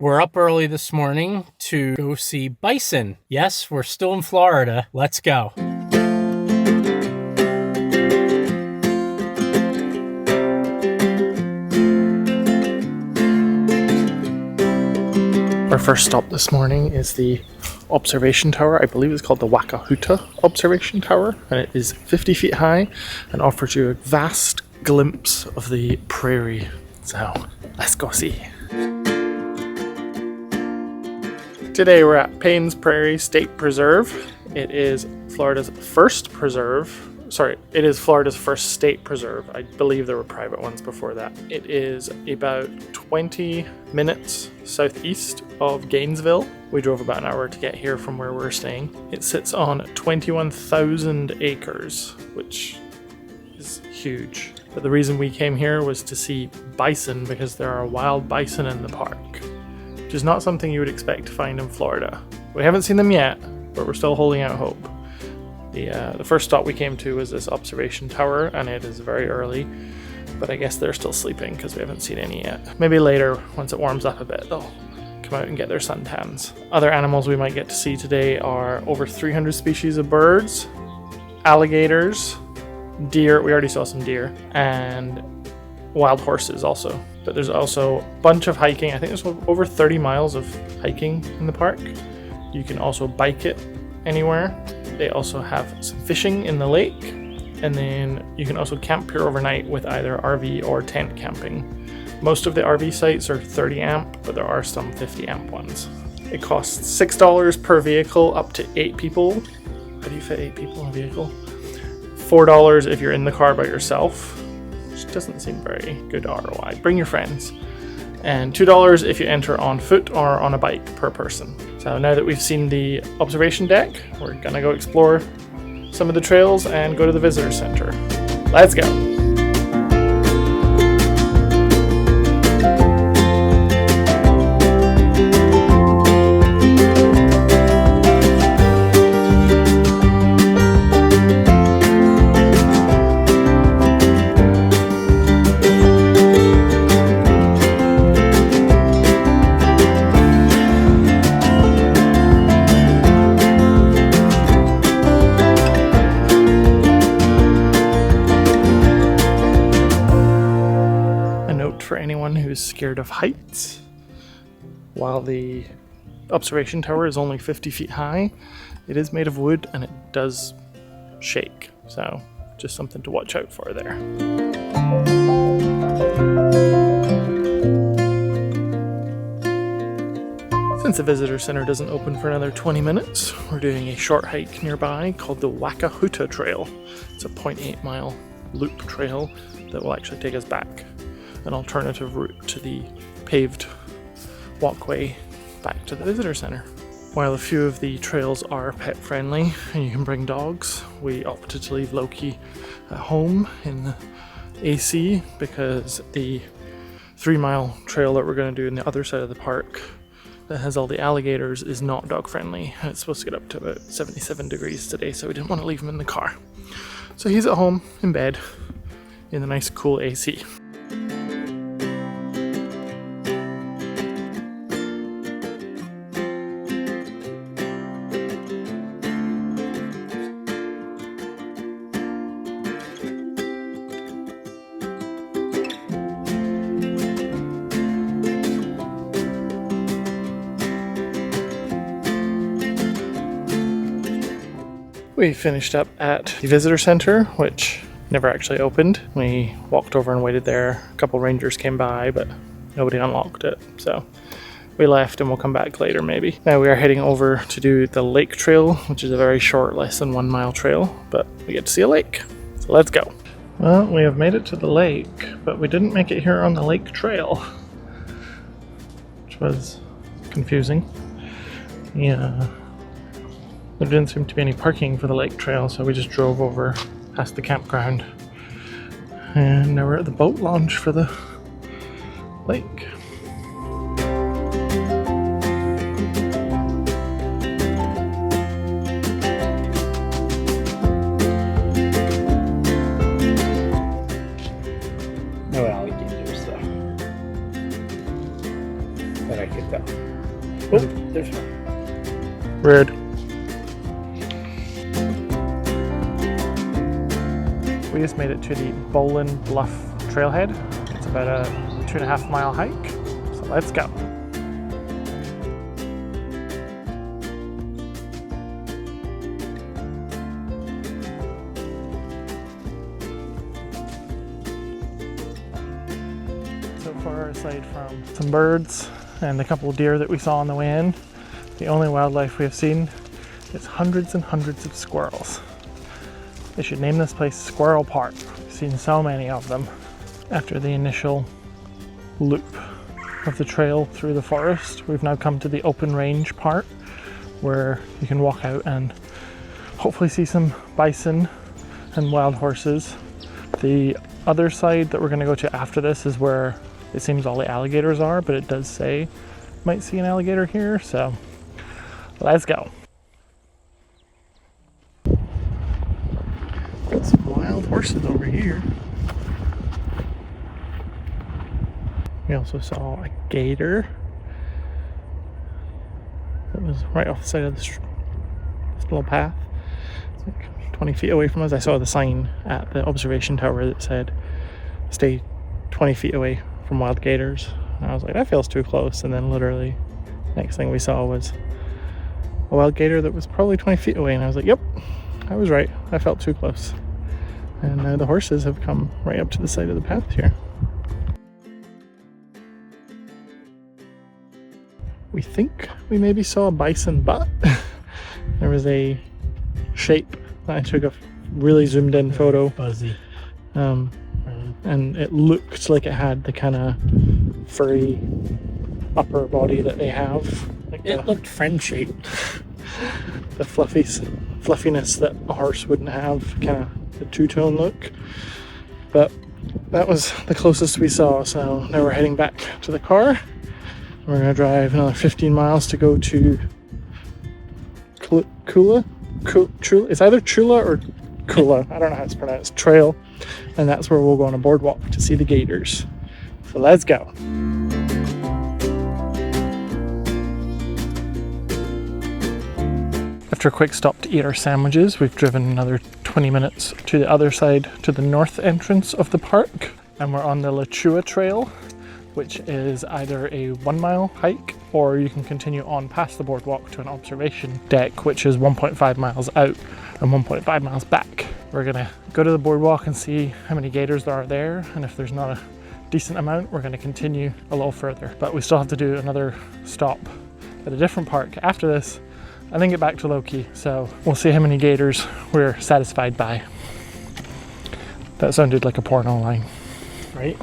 We're up early this morning to go see bison. Yes, we're still in Florida. Let's go. Our first stop this morning is the observation tower. I believe it's called the Wakahuta Observation Tower, and it is 50 feet high and offers you a vast glimpse of the prairie. So let's go see. Today we're at Paynes Prairie State Preserve. It is Florida's first preserve. It is Florida's first state preserve. I believe there were private ones before that. It is about 20 minutes southeast of Gainesville. We drove about an hour to get here from where we're staying. It sits on 21,000 acres, which is huge. But the reason we came here was to see bison because there are wild bison in the park, which is not something you would expect to find in Florida. We haven't seen them yet, but we're still holding out hope. The first stop we came to was this observation tower, and it is very early, but I guess they're still sleeping because we haven't seen any yet. Maybe later, once it warms up a bit, they'll come out and get their suntans. Other animals we might get to see today are over 300 species of birds, alligators, deer, we already saw some deer, and wild horses also. But there's also a bunch of hiking. I think there's over 30 miles of hiking in the park. You can also bike it anywhere. They also have some fishing in the lake, and then you can also camp here overnight with either RV or tent camping. Most of the RV sites are 30 amp, but there are some 50 amp ones. It costs $6 per vehicle up to 8 people. How do you fit 8 people in a vehicle? $4 if you're in the car by yourself, which doesn't seem very good ROI. Bring your friends. And $2 if you enter on foot or on a bike per person. So now that we've seen the observation deck, we're gonna go explore some of the trails and go to the visitor center. Let's go. For anyone who's scared of heights, while the observation tower is only 50 feet high, it is made of wood and it does shake, so just something to watch out for there. Since the visitor center doesn't open for another 20 minutes, we're doing a short hike nearby called the Wakahuta Trail. It's a 0.8 mile loop trail that will actually take us back, an alternative route to the paved walkway back to the visitor center. While a few of the trails are pet friendly and you can bring dogs, we opted to leave Loki at home in the AC because the 3-mile trail that we're going to do on the other side of the park that has all the alligators is not dog friendly, and it's supposed to get up to about 77 degrees today, so we didn't want to leave him in the car. So he's at home in bed in the nice cool AC. We finished up at the visitor center, which never actually opened. We walked over and waited there. A couple rangers came by, but nobody unlocked it. So we left and we'll come back later maybe. Now we are heading over to do the lake trail, which is a very short, less than 1 mile trail, but we get to see a lake. So let's go. Well, we have made it to the lake, but we didn't make it here on the lake trail, which was confusing. Yeah. There didn't seem to be any parking for the lake trail, so we just drove over past the campground. And now we're at the boat launch for the lake. No alligators though, that I could tell. Oh, there's one. Rude. We just made it to the Bowlin Bluff trailhead. It's about a 2.5 mile hike. So let's go. So far, aside from some birds and a couple of deer that we saw on the way in, the only wildlife we have seen is hundreds and hundreds of squirrels. They should name this place Squirrel Park. We've seen so many of them. After the initial loop of the trail through the forest, we've now come to the open range part where you can walk out and hopefully see some bison and wild horses. The other side that we're going to go to after this is where it seems all the alligators are, but it does say might see an alligator here, so let's go. Got some wild horses over here. We also saw a gator that was right off the side of this little path. It's like 20 feet away from us. I saw the sign at the observation tower that said stay 20 feet away from wild gators. And I was like, that feels too close. And then literally next thing we saw was a wild gator that was probably 20 feet away. And I was like, yep, I was right. I felt too close. And now the horses have come right up to the side of the path here. We think we maybe saw a bison butt. There was a shape. I took a really zoomed in photo. Fuzzy. And it looked like it had the kind of furry upper body that they have. Like It looked friend-shaped. The fluffiness that a horse wouldn't have, kind of the two-tone look. But that was the closest we saw, so now we're heading back to the car. We're going to drive another 15 miles to go to Chula. It's either Chula or Kula, I don't know how it's pronounced, trail. And that's where we'll go on a boardwalk to see the gators. So let's go. After a quick stop to eat our sandwiches, we've driven another 20 minutes to the other side, to the north entrance of the park. And we're on the Lachua Trail, which is either a 1 mile hike, or you can continue on past the boardwalk to an observation deck, which is 1.5 miles out and 1.5 miles back. We're gonna go to the boardwalk and see how many gators there are there, and if there's not a decent amount, we're gonna continue a little further. But we still have to do another stop at a different park after this, and then get back to Loki. So we'll see how many gators we're satisfied by. That sounded like a porno line, right?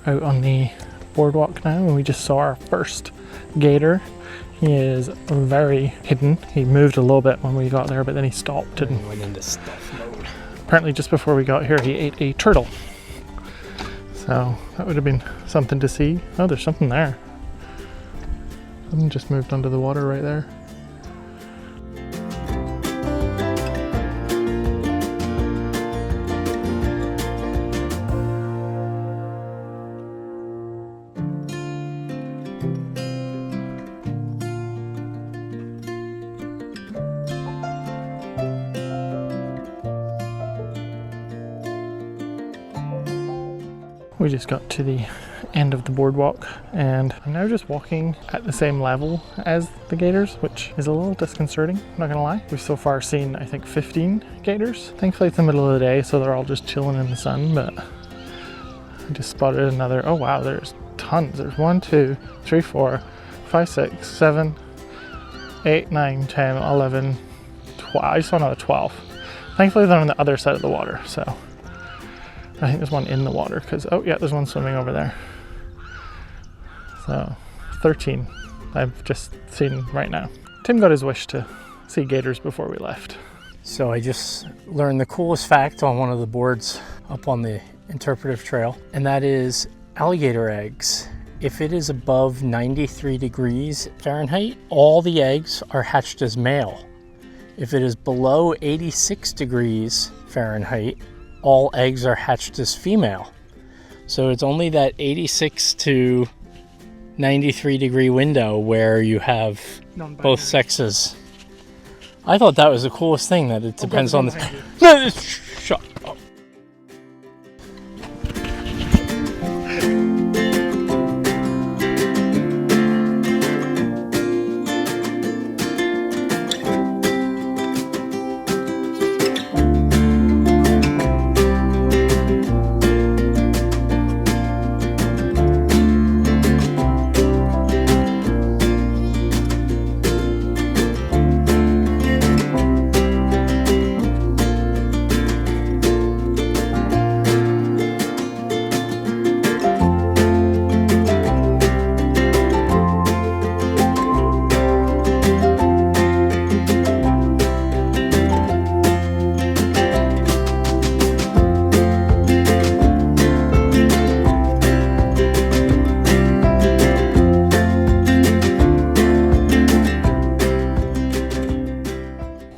Out on the boardwalk now, and we just saw our first gator. He is very hidden. He moved a little bit when we got there, but then he stopped and went into stealth mode. Apparently just before we got here he ate a turtle, so that would have been something to see. Oh, there's something there. Something just moved under the water right there. We just got to the end of the boardwalk, and I'm now just walking at the same level as the gators, which is a little disconcerting, I'm not gonna lie. We've so far seen, I think, 15 gators. Thankfully it's the middle of the day, so they're all just chilling in the sun, but I just spotted another. Oh wow, there's tons. There's 1, 2, 3, 4, 5, 6, 7, 8, 9, 10, 11, 12. I saw another 12. Thankfully they're on the other side of the water, so I think there's one in the water, because, oh yeah, there's one swimming over there. So 13 I've just seen right now. Tim got his wish to see gators before we left. So I just learned the coolest fact on one of the boards up on the interpretive trail, and that is alligator eggs. If it is above 93 degrees Fahrenheit, all the eggs are hatched as male. If it is below 86 degrees Fahrenheit, all eggs are hatched as female. So it's only that 86 to 93 degree window where you have both sexes. I thought that was the coolest thing, that it depends on the... Shut up.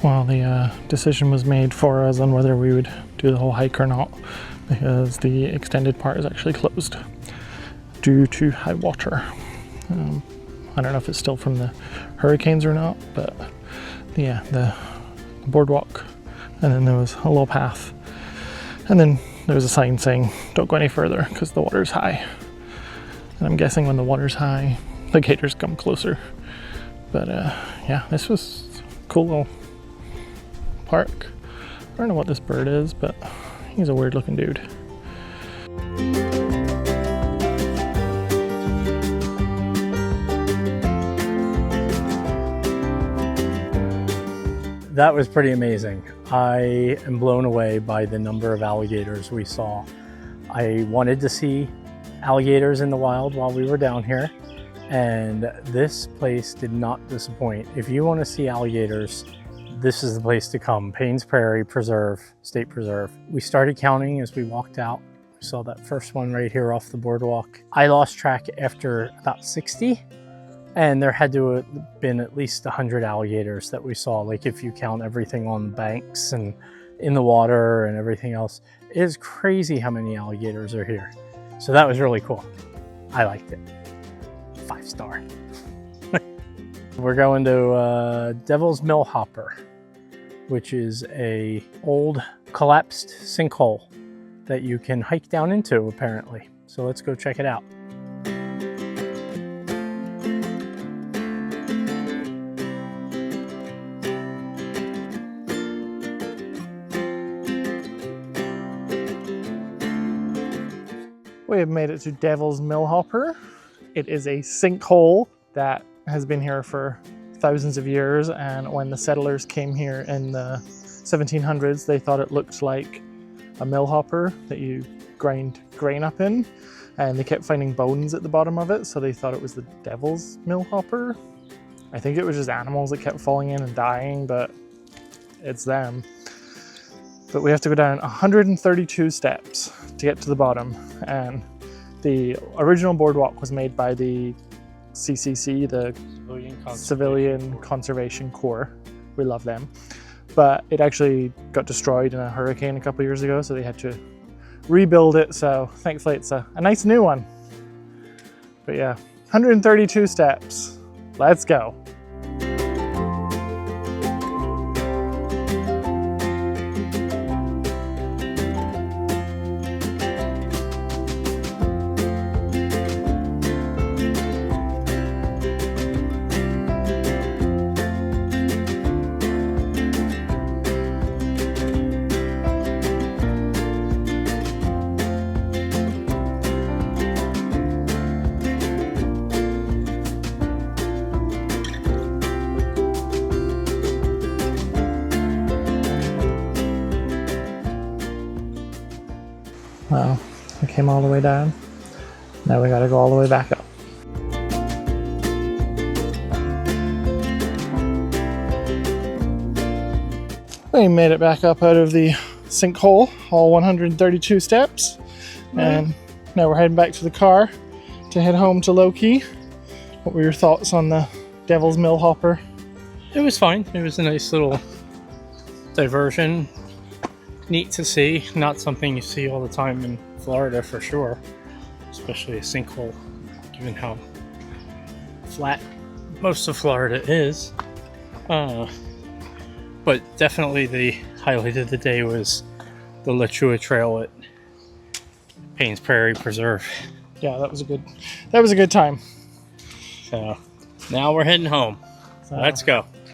Well, the decision was made for us on whether we would do the whole hike or not, because the extended part is actually closed due to high water. I don't know if it's still from the hurricanes or not, but yeah, the boardwalk, and then there was a little path, and then there was a sign saying don't go any further because the water's high. And I'm guessing when the water's high, the gators come closer. But yeah, this was a cool little park. I don't know what this bird is, but he's a weird looking dude. That was pretty amazing. I am blown away by the number of alligators we saw. I wanted to see alligators in the wild while we were down here, and this place did not disappoint. If you want to see alligators, this is the place to come. Paynes Prairie Preserve, State Preserve. We started counting as we walked out. We saw that first one right here off the boardwalk. I lost track after about 60, and there had to have been at least 100 alligators that we saw. Like if you count everything on the banks and in the water and everything else. It is crazy how many alligators are here. So that was really cool. I liked it. 5-star. We're going to Devil's Mill Hopper, which is a old collapsed sinkhole that you can hike down into apparently. So let's go check it out. We have made it to Devil's Mill Hopper. It is a sinkhole that has been here for thousands of years, and when the settlers came here in the 1700s, they thought it looked like a mill hopper that you grind grain up in, and they kept finding bones at the bottom of it, so they thought it was the Devil's Mill Hopper. I think it was just animals that kept falling in and dying, but it's them. But we have to go down 132 steps to get to the bottom, and the original boardwalk was made by the CCC, the Civilian Conservation Corps. We love them. But it actually got destroyed in a hurricane a couple years ago, so they had to rebuild it. So thankfully it's a nice new one. But yeah, 132 steps. Let's go. Well, we came all the way down. Now we gotta go all the way back up. We we made it back up out of the sinkhole, all 132 steps. And now we're heading back to the car to head home to Loki. What were your thoughts on the Devil's Mill Hopper? It was fine. It was a nice little diversion. Neat to see. Not something you see all the time in Florida for sure. Especially a sinkhole, given how flat most of Florida is. But definitely the highlight of the day was the Lachua Trail at Paynes Prairie Preserve. Yeah, that was a good time. So now we're heading home. Let's go.